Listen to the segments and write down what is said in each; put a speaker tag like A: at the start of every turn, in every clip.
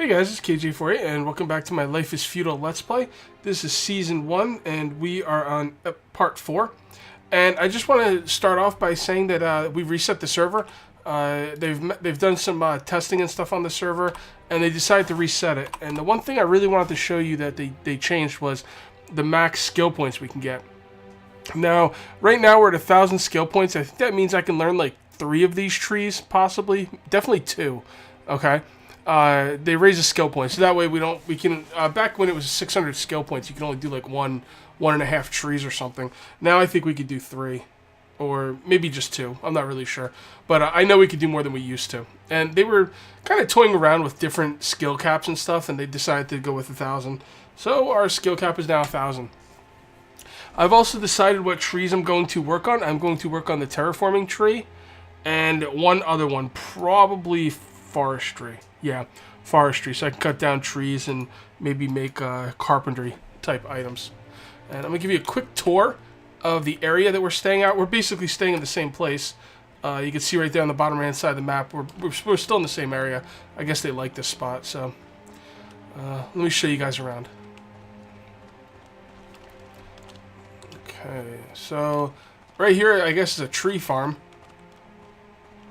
A: Hey guys, it's KJ48 and welcome back to my Life is Feudal Let's Play. This is Season 1 and we are on Part 4. And I just want to start off by saying that we've reset the server. They've done some testing and stuff on the server and they decided to reset it. And the one thing I really wanted to show you that they changed was the max skill points we can get. Now, right now we're at 1,000 skill points. I think that means I can learn like 3 of these trees, possibly. Definitely 2. Okay. They raise the skill points, so that way we can, back when it was 600 skill points, you can only do like one and a half trees or something. Now I think we could do 3, or maybe just 2, I'm not really sure. But I know we could do more than we used to. And they were kind of toying around with different skill caps and stuff, and they decided to go with 1,000. So our skill cap is now 1,000. I've also decided what trees I'm going to work on. I'm going to work on the terraforming tree, and one other one, probably forestry. Yeah, forestry, so I can cut down trees and maybe make carpentry type items. And I'm going to give you a quick tour of the area that we're staying at. We're basically staying in the same place. You can see right there on the bottom right side of the map, we're still in the same area. I guess they like this spot, so let me show you guys around. Okay, so right here I guess is a tree farm.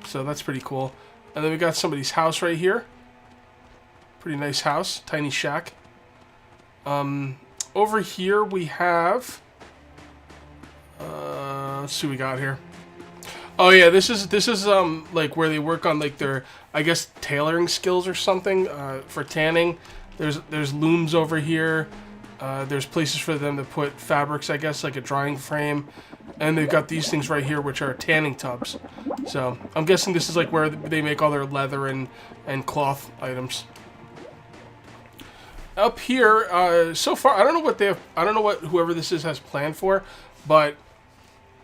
A: So that's pretty cool. And then we got somebody's house right here. Pretty nice house, tiny shack. Over here we have, let's see what we got here. Oh yeah, this is like where they work on like their, I guess, tailoring skills or something, for tanning. There's looms over here. There's places for them to put fabrics, I guess, like a drying frame. And they've got these things right here, which are tanning tubs. So I'm guessing this is like where they make all their leather and cloth items. Up here, so far, I don't know what whoever this is has planned for, but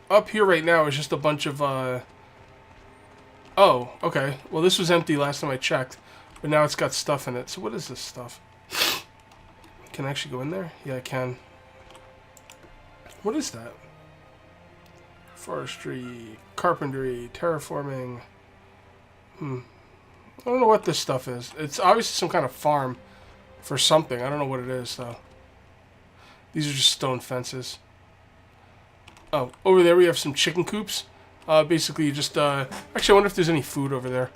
A: up here right now is just a bunch of, oh, okay. Well, this was empty last time I checked, but now it's got stuff in it. So what is this stuff? Can I actually go in there? Yeah, I can. What is that? Forestry, carpentry, terraforming. I don't know what this stuff is. It's obviously some kind of farm for something. I don't know what it is, though. These are just stone fences. Oh, over there we have some chicken coops. Basically, you just, actually, I wonder if there's any food over there.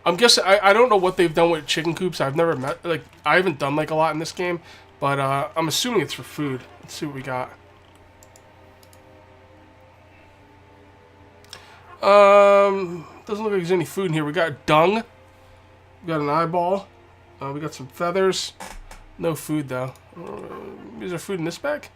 A: I'm guessing, I don't know what they've done with chicken coops. I've never met, like, I haven't done, like, a lot in this game. But, I'm assuming it's for food. Let's see what we got. Doesn't look like there's any food in here. We got dung. We got an eyeball. We got some feathers. No food, though. Is there food in this bag?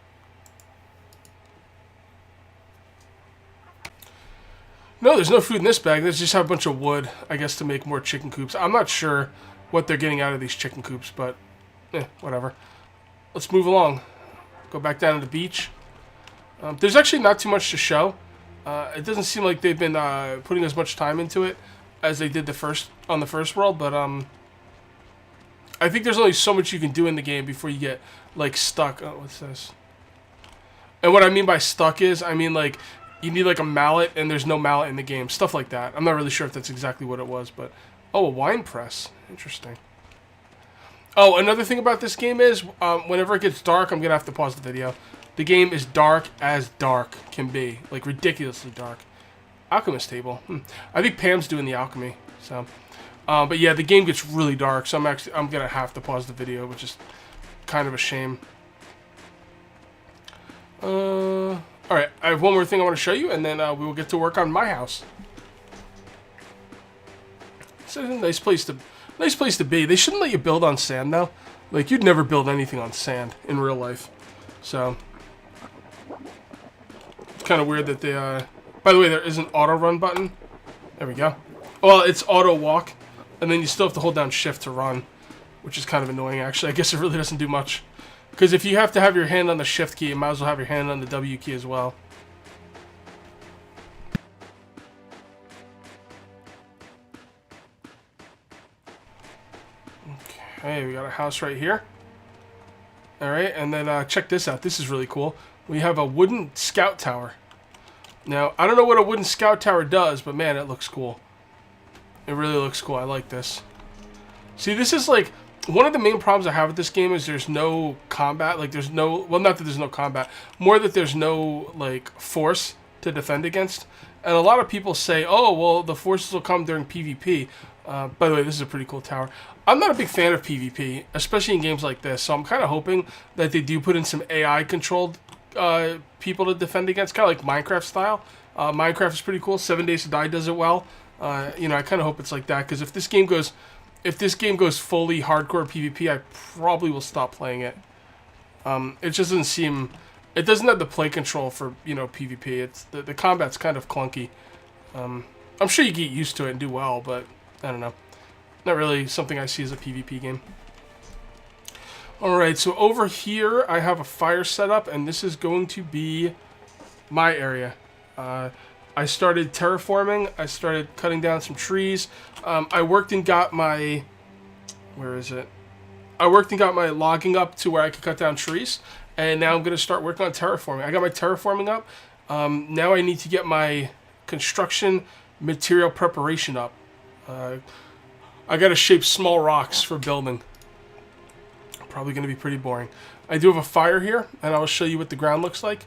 A: No, there's no food in this bag. There's just a bunch of wood, I guess, to make more chicken coops. I'm not sure what they're getting out of these chicken coops, but whatever. Let's move along. Go back down to the beach. There's actually not too much to show. It doesn't seem like they've been putting as much time into it as they did on the first world, but I think there's only so much you can do in the game before you get like stuck. Oh, what's this? And what I mean by stuck is, I mean like you need like a mallet and there's no mallet in the game, stuff like that. I'm not really sure if that's exactly what it was, but oh, a wine press, interesting. Oh, another thing about this game is whenever it gets dark, I'm gonna have to pause the video. The game is dark as dark can be, like ridiculously dark. Alchemist table. I think Pam's doing the alchemy. So, but yeah, the game gets really dark, so I'm gonna have to pause the video, which is kind of a shame. All right, I have one more thing I want to show you, and then we will get to work on my house. It's a nice place to be. They shouldn't let you build on sand though. Like you'd never build anything on sand in real life. So it's kind of weird that they. By the way, there is an auto run button. There we go. Well, it's auto walk, and then you still have to hold down shift to run, which is kind of annoying actually. I guess it really doesn't do much. Because if you have to have your hand on the shift key, you might as well have your hand on the W key as well. Okay, we got a house right here. Alright, and then check this out. This is really cool. We have a wooden scout tower. Now, I don't know what a wooden scout tower does, but man, it looks cool. It really looks cool. I like this. See, this is like one of the main problems I have with this game is there's no combat. Like there's no, well, not that there's no combat, more that there's no like force to defend against. And a lot of people say, oh, well, the forces will come during PvP. By the way, this is a pretty cool tower. I'm not a big fan of PvP, especially in games like this. So I'm kind of hoping that they do put in some AI-controlled people to defend against, kind of like Minecraft style. Minecraft is pretty cool. 7 Days to Die does it well. You know, I kind of hope it's like that, because if this game goes fully hardcore PvP, I probably will stop playing it. It just doesn't seem, it doesn't have the play control for, you know, PvP. It's the combat's kind of clunky. I'm sure you get used to it and do well, but I don't know. Not really something I see as a PvP game. Alright, so over here I have a fire set up, and this is going to be my area. I started terraforming. I started cutting down some trees. I worked and got my... Where is it? I worked and got my logging up to where I could cut down trees. And now I'm going to start working on terraforming. I got my terraforming up. Now I need to get my construction material preparation up. I got to shape small rocks for building. Probably going to be pretty boring. I do have a fire here, and I will show you what the ground looks like.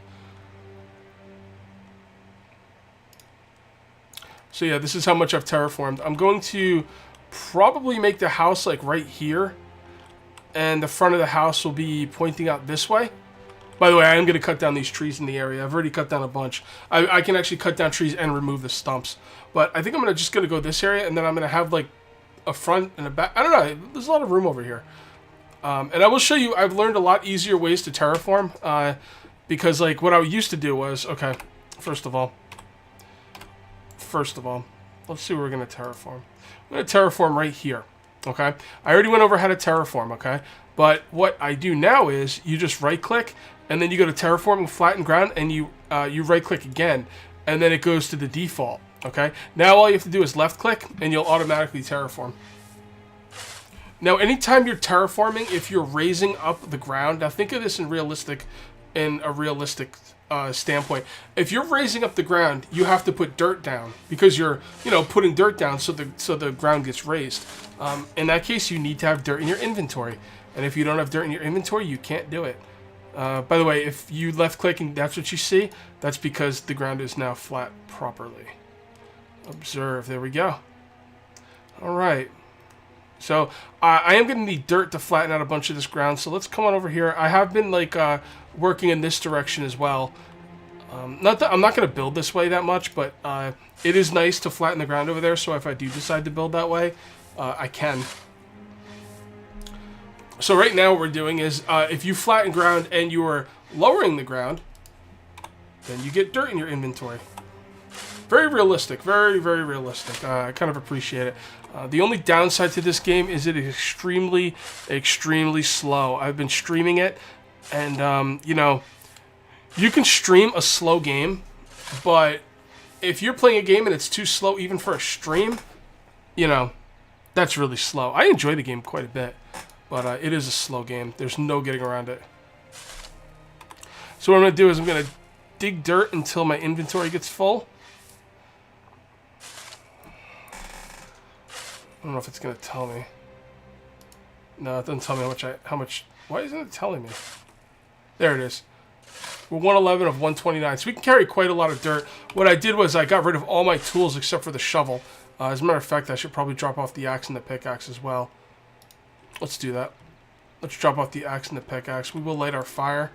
A: So yeah, this is how much I've terraformed. I'm going to probably make the house like right here, and the front of the house will be pointing out this way. By the way, I am going to cut down these trees in the area. I've already cut down a bunch. I can actually cut down trees and remove the stumps. But I think I'm just going to go this area, and then I'm going to have like a front and a back. I don't know. There's a lot of room over here. And I will show you, I've learned a lot easier ways to terraform. Because like what I used to do was, okay, first of all, let's see where we're going to terraform. I'm going to terraform right here. Okay. I already went over how to terraform. Okay. But what I do now is you just right click, and then you go to terraforming flatten ground, and you right click again, and then it goes to the default. Okay. Now all you have to do is left click, and you'll automatically terraform. Now, anytime you're terraforming, if you're raising up the ground, now think of this in a realistic standpoint. If you're raising up the ground, you have to put dirt down, because you're, you know, putting dirt down so the ground gets raised. In that case, you need to have dirt in your inventory, and if you don't have dirt in your inventory, you can't do it. By the way, if you left click and that's what you see, that's because the ground is now flat properly. Observe. There we go. All right. So I am going to need dirt to flatten out a bunch of this ground. So let's come on over here. I have been like working in this direction as well. Not that I'm not going to build this way that much, but it is nice to flatten the ground over there. So if I do decide to build that way, I can. So right now what we're doing is if you flatten ground and you are lowering the ground, then you get dirt in your inventory. Very realistic, very, very realistic. I kind of appreciate it. The only downside to this game is it is extremely, extremely slow. I've been streaming it, and, you know, you can stream a slow game, but if you're playing a game and it's too slow even for a stream, you know, that's really slow. I enjoy the game quite a bit, but it is a slow game. There's no getting around it. So what I'm going to do is I'm going to dig dirt until my inventory gets full. I don't know if it's going to tell me. No, it doesn't tell me how much. Why isn't it telling me? There it is. We're 111 of 129. So we can carry quite a lot of dirt. What I did was I got rid of all my tools except for the shovel. As a matter of fact, I should probably drop off the axe and the pickaxe as well. Let's do that. Let's drop off the axe and the pickaxe. We will light our fire.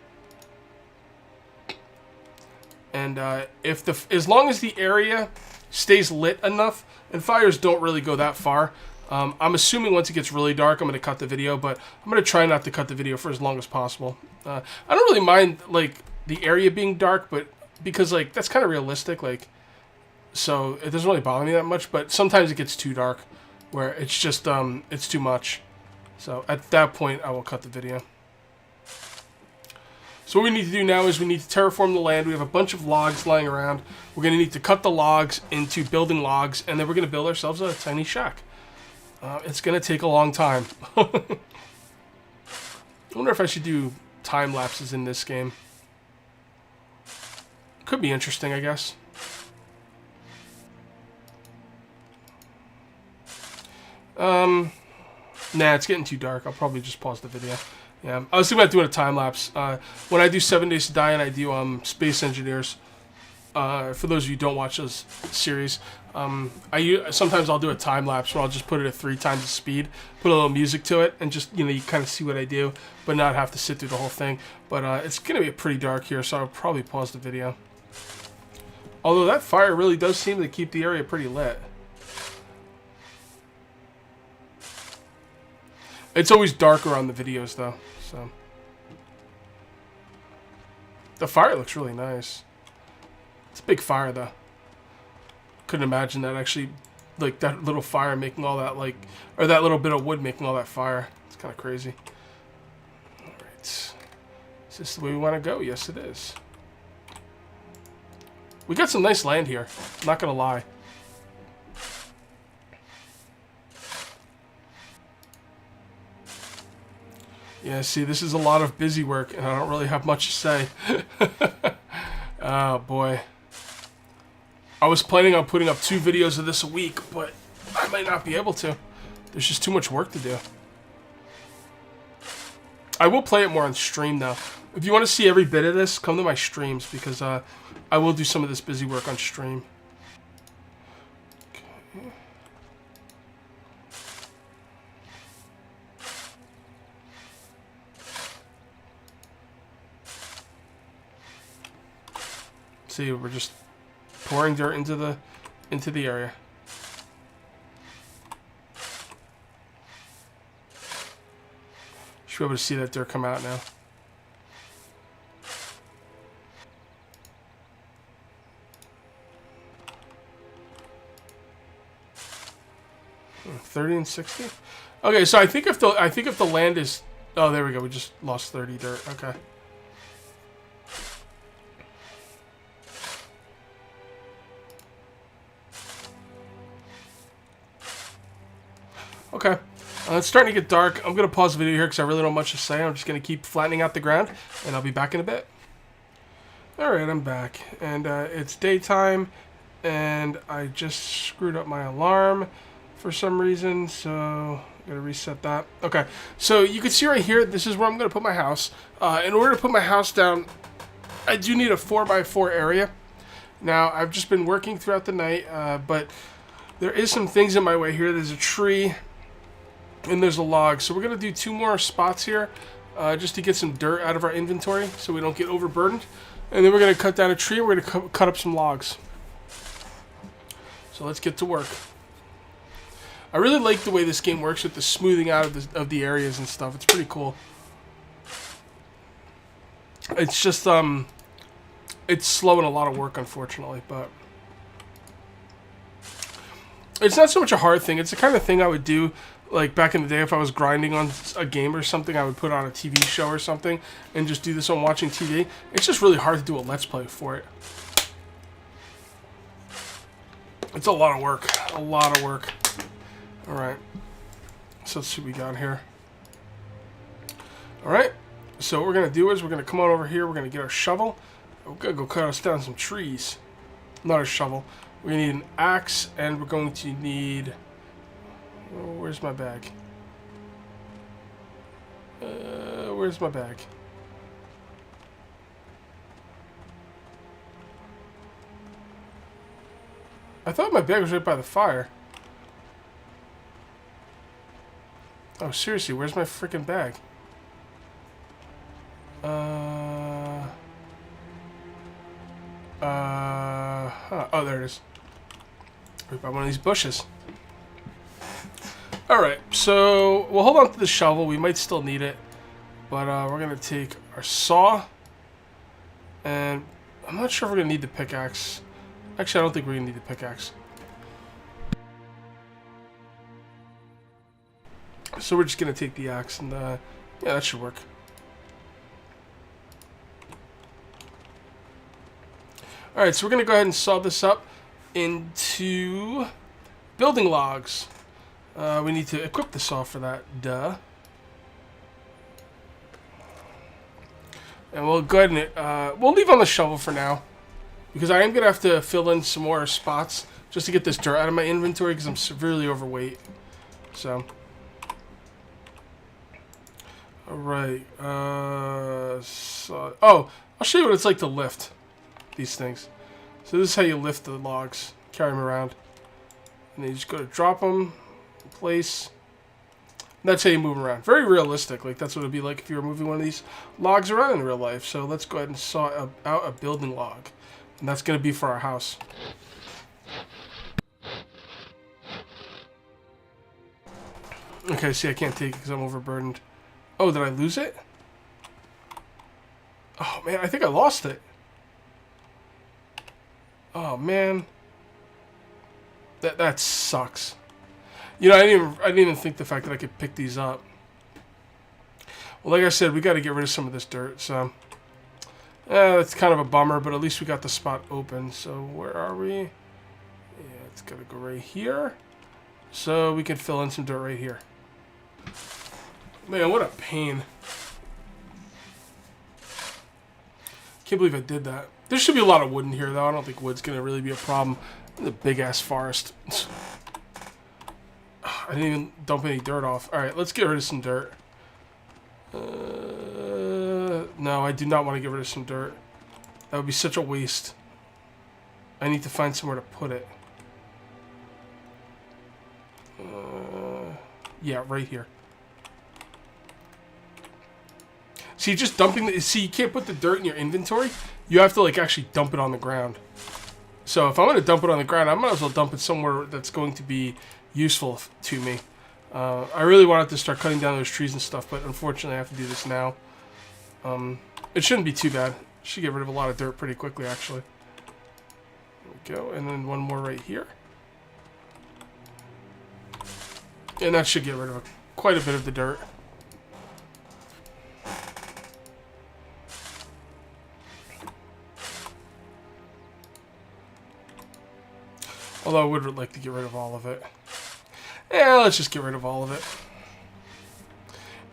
A: And as long as the area stays lit enough, and fires don't really go that far. I'm assuming once it gets really dark, I'm going to cut the video, but I'm going to try not to cut the video for as long as possible. I don't really mind, like, the area being dark, but because, like, that's kind of realistic, like, so it doesn't really bother me that much, but sometimes it gets too dark, where it's just, it's too much. So at that point, I will cut the video. So what we need to do now is we need to terraform the land. We have a bunch of logs lying around. We're going to need to cut the logs into building logs, and then we're going to build ourselves a tiny shack. It's going to take a long time. I wonder if I should do time lapses in this game. Could be interesting, I guess. Nah, it's getting too dark. I'll probably just pause the video. Yeah, I was thinking about doing a time lapse. When I do 7 Days to Die and I do Space Engineers, for those of you who don't watch those series, sometimes I'll do a time lapse where I'll just put it at 3 times the speed, put a little music to it, and just, you kind of see what I do, but not have to sit through the whole thing. But it's going to be pretty dark here, so I'll probably pause the video. Although that fire really does seem to keep the area pretty lit. It's always darker on the videos, though, so. The fire looks really nice. It's a big fire, though. Couldn't imagine that actually, like, that little fire making all that, like, or that little bit of wood making all that fire. It's kind of crazy. Alright. Is this the way we want to go? Yes, it is. We got some nice land here. I'm not going to lie. Yeah, see, this is a lot of busy work, and I don't really have much to say. Oh, boy. I was planning on putting up 2 videos of this a week, but I might not be able to. There's just too much work to do. I will play it more on stream, though. If you want to see every bit of this, come to my streams, because I will do some of this busy work on stream. Okay. See, we're just pouring dirt into the area. Should be able to see that dirt come out now. Hmm, 30 and 60. Okay, so I think if the land is, oh, there we go. We just lost 30 dirt. Okay. Okay, it's starting to get dark. I'm going to pause the video here because I really don't have much to say. I'm just going to keep flattening out the ground, and I'll be back in a bit. Alright, I'm back. And it's daytime, and I just screwed up my alarm for some reason, so I'm going to reset that. Okay, so you can see right here, this is where I'm going to put my house. In order to put my house down, I do need a 4x4 area. Now, I've just been working throughout the night, but there is some things in my way here. There's a tree. And there's a log. So we're going to do 2 more spots here just to get some dirt out of our inventory so we don't get overburdened. And then we're going to cut down a tree and we're going to cut up some logs. So let's get to work. I really like the way this game works with the smoothing out of the areas and stuff. It's pretty cool. It's just, it's slow and a lot of work, unfortunately, but it's not so much a hard thing. It's the kind of thing I would do. Like, back in the day, if I was grinding on a game or something, I would put on a TV show or something and just do this on watching TV. It's just really hard to do a Let's Play for it. It's a lot of work. A lot of work. Alright. So let's see what we got here. Alright. So what we're going to do is we're going to come on over here. We're going to get our shovel. We're going to go cut us down some trees. Not a shovel. We're going to need an axe, and we're going to need... Oh, where's my bag? Where's my bag? I thought my bag was right by the fire. Oh, seriously, where's my freaking bag? Huh. Oh, there it is. Right by one of these bushes. Alright, so we'll hold on to the shovel. We might still need it. But we're going to take our saw. And I'm not sure if we're going to need the pickaxe. Actually, I don't think we're going to need the pickaxe. So we're just going to take the axe and, yeah, that should work. Alright, so we're going to go ahead and saw this up into building logs. We need to equip the saw for that, duh. And we'll go ahead and, we'll leave on the shovel for now. Because I am going to have to fill in some more spots just to get this dirt out of my inventory because I'm severely overweight. So, Alright, oh, I'll show you what it's like to lift these things. So this is how you lift the logs, carry them around. And then you just go to drop them, in place. And that's how you move them around. Very realistic, like that's what it'd be like if you were moving one of these logs around in real life. So let's go ahead and saw out a building log. And that's going to be for our house. Okay, see, I can't take it because I'm overburdened. Oh, did I lose it? Oh, man, I think I lost it. Oh, man. That sucks. You know, I didn't even think the fact that I could pick these up. Well, like I said, we got to get rid of some of this dirt, so... that's kind of a bummer, but at least we got the spot open. So, where are we? Yeah, it's got to go right here. So, we can fill in some dirt right here. Man, what a pain. Can't believe I did that. There should be a lot of wood in here, though. I don't think wood's going to really be a problem. It's a big-ass forest. I didn't even dump any dirt off. Alright, let's get rid of some dirt. No, I do not want to get rid of some dirt. That would be such a waste. I need to find somewhere to put it. Yeah, right here. See, just dumping the... See, you can't put the dirt in your inventory. You have to, like, actually dump it on the ground. So, if I'm going to dump it on the ground, I might as well dump it somewhere that's going to be useful to me. I really wanted to start cutting down those trees and stuff, but unfortunately I have to do this now. It shouldn't be too bad. Should get rid of a lot of dirt pretty quickly, actually. There we go. And then one more right here. And that should get rid of quite a bit of the dirt. Although I would like to get rid of all of it. Yeah, let's just get rid of all of it.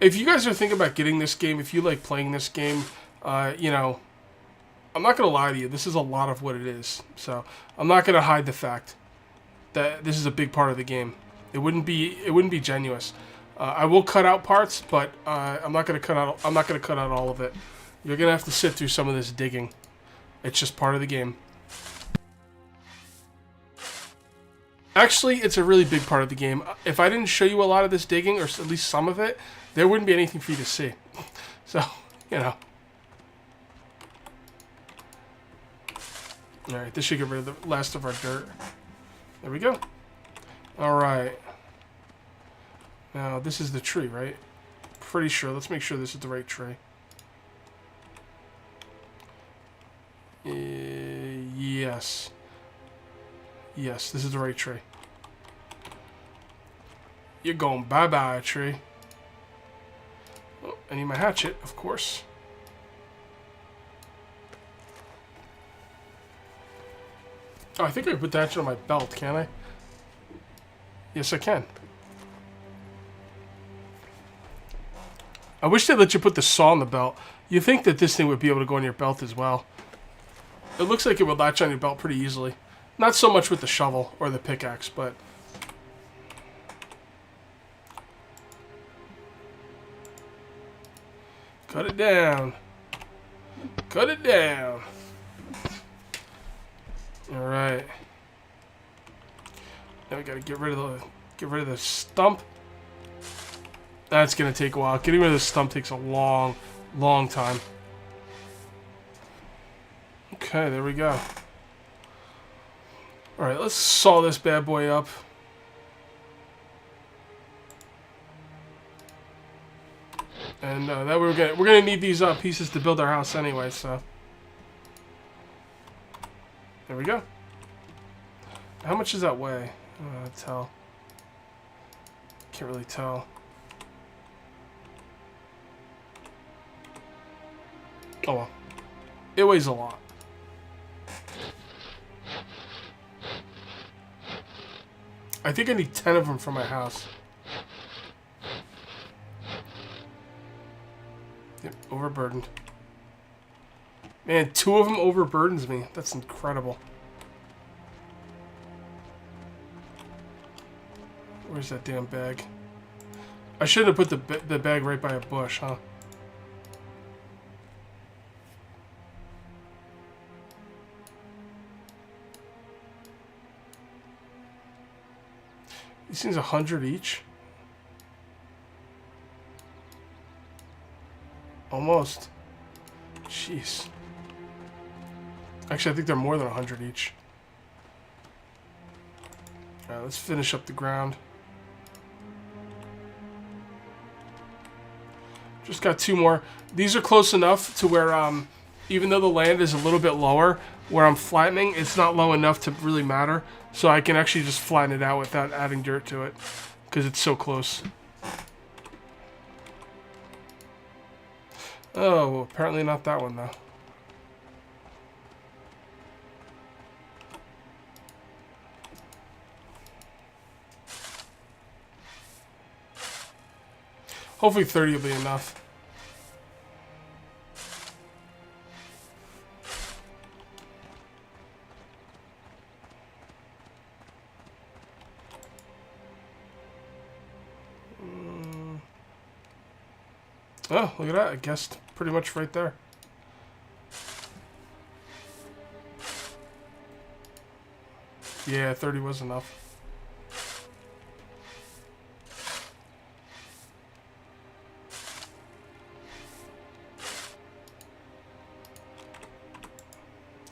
A: If you guys are thinking about getting this game, if you like playing this game, you know, I'm not going to lie to you. This is a lot of what it is. So, I'm not going to hide the fact that this is a big part of the game. It wouldn't be genuous. I will cut out parts, but I'm not going to cut out all of it. You're going to have to sit through some of this digging. It's just part of the game. Actually, it's a really big part of the game. If I didn't show you a lot of this digging, or at least some of it, there wouldn't be anything for you to see. So, you know. Alright, this should get rid of the last of our dirt. There we go. Alright. Now, this is the tree, right? Pretty sure. Let's make sure this is the right tree. Yes. Yes, this is the right tree. You're going bye-bye, tree. Oh, I need my hatchet, of course. Oh, I think I can put the hatchet on my belt, can I? Yes, I can. I wish they'd let you put the saw on the belt. You'd think that this thing would be able to go on your belt as well. It looks like it would latch on your belt pretty easily. Not so much with the shovel or the pickaxe, but... Cut it down. Cut it down. Alright. Now we gotta get rid of the stump. That's gonna take a while. Getting rid of the stump takes a long, long time. Okay, there we go. Alright, let's saw this bad boy up. And that we're gonna need these pieces to build our house anyway, so there we go. How much does that weigh? I don't know how to tell. Can't really tell. Oh well. It weighs a lot. I think I need 10 of them for my house. Yep, overburdened. Man, 2 of them overburdens me. That's incredible. Where's that damn bag? I shouldn't have put the bag right by a bush, huh? These things 100 each. Almost. Jeez. Actually, I think they're more than 100 each. Alright, let's finish up the ground. Just got 2 more. These are close enough to where, even though the land is a little bit lower, where I'm flattening, it's not low enough to really matter. So I can actually just flatten it out without adding dirt to it, because it's so close. Oh, apparently not that one, though. Hopefully 30 will be enough. Oh, look at that. I guessed pretty much right there. Yeah, 30 was enough.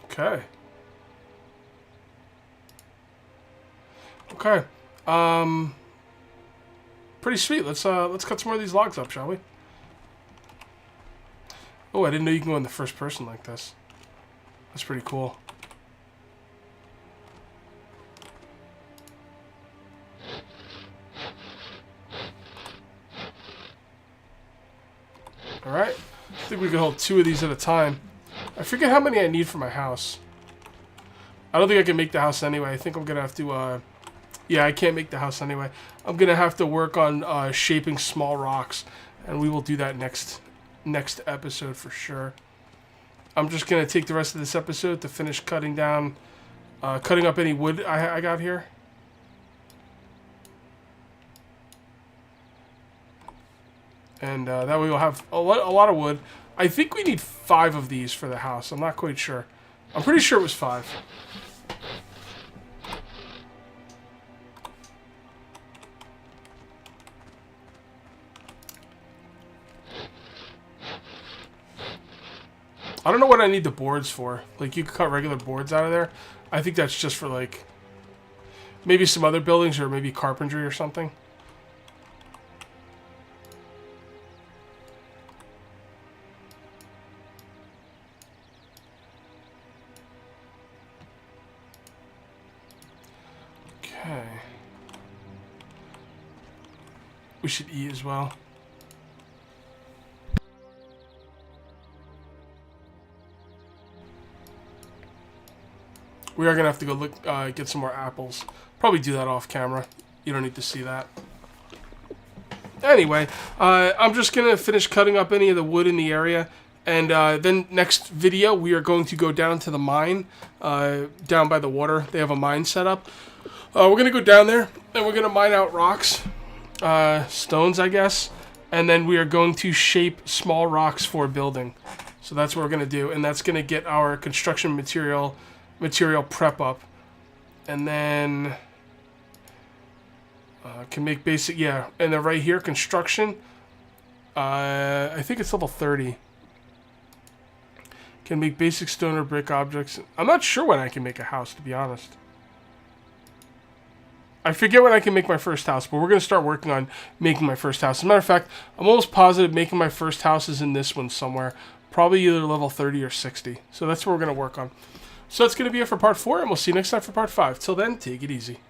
A: Okay. Okay. Pretty sweet. Let's cut some more of these logs up, shall we? Oh, I didn't know you can go in the first person like this. That's pretty cool. Alright. I think we can hold 2 of these at a time. I forget how many I need for my house. I don't think I can make the house anyway. I think I'm going to have to... yeah, I can't make the house anyway. I'm going to have to work on shaping small rocks. And we will do that next episode for sure. I'm just going to take the rest of this episode to finish cutting up any wood I got here. And that way we'll have a lot of wood. I think we need 5 of these for the house. I'm not quite sure. I'm pretty sure it was 5. I don't know what I need the boards for. Like, you could cut regular boards out of there. I think that's just for, like, maybe some other buildings or maybe carpentry or something. Okay. We should eat as well. We are going to have to go look, get some more apples. Probably do that off camera. You don't need to see that. Anyway, I'm just going to finish cutting up any of the wood in the area. And then next video, we are going to go down to the mine, down by the water. They have a mine set up. We're going to go down there, and we're going to mine out rocks, stones, I guess. And then we are going to shape small rocks for building. So that's what we're going to do. And that's going to get our construction material prep up. And then can make basic, yeah. And then right here, construction. I think it's level 30. Can make basic stone or brick objects. I'm not sure when I can make a house, to be honest. I forget when I can make my first house, but we're going to start working on making my first house. As a matter of fact, I'm almost positive making my first house is in this one somewhere. Probably either level 30 or 60. So that's what we're going to work on. So that's going to be it for part 4, and we'll see you next time for part 5. Till then, take it easy.